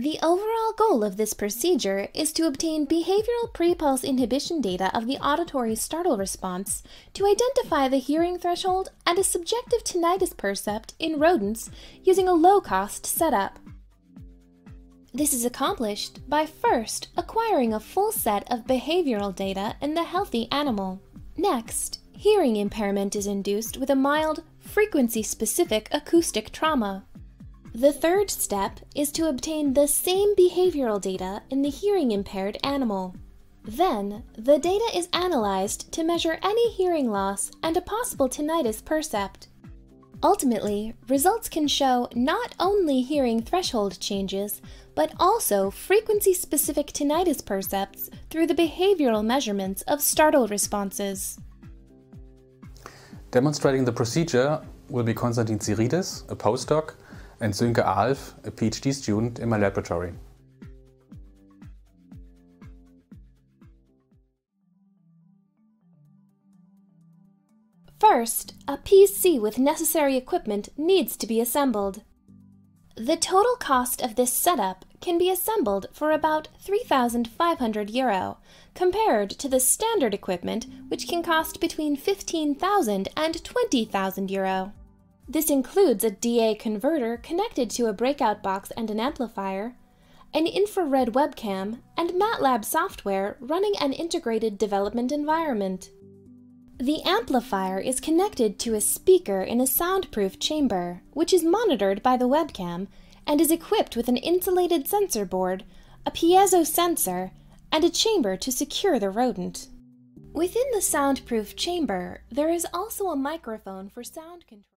The overall goal of this procedure is to obtain behavioral pre-pulse inhibition data of the auditory startle response to identify the hearing threshold and a subjective tinnitus percept in rodents using a low-cost setup. This is accomplished by first acquiring a full set of behavioral data in the healthy animal. Next, hearing impairment is induced with a mild, frequency-specific acoustic trauma. The third step is to obtain the same behavioral data in the hearing-impaired animal. Then, the data is analyzed to measure any hearing loss and a possible tinnitus percept. Ultimately, results can show not only hearing threshold changes, but also frequency-specific tinnitus percepts through the behavioral measurements of startle responses. Demonstrating the procedure will be Konstantin Tziridis, a postdoc, and Sönke Ahlf, a PhD student in my laboratory. First, a PC with necessary equipment needs to be assembled. The total cost of this setup can be assembled for about €3,500, compared to the standard equipment which can cost between €15,000 and €20,000. This includes a DA converter connected to a breakout box and an amplifier, an infrared webcam, and MATLAB software running an integrated development environment. The amplifier is connected to a speaker in a soundproof chamber, which is monitored by the webcam and is equipped with an insulated sensor board, a piezo sensor, and a chamber to secure the rodent. Within the soundproof chamber, there is also a microphone for sound control.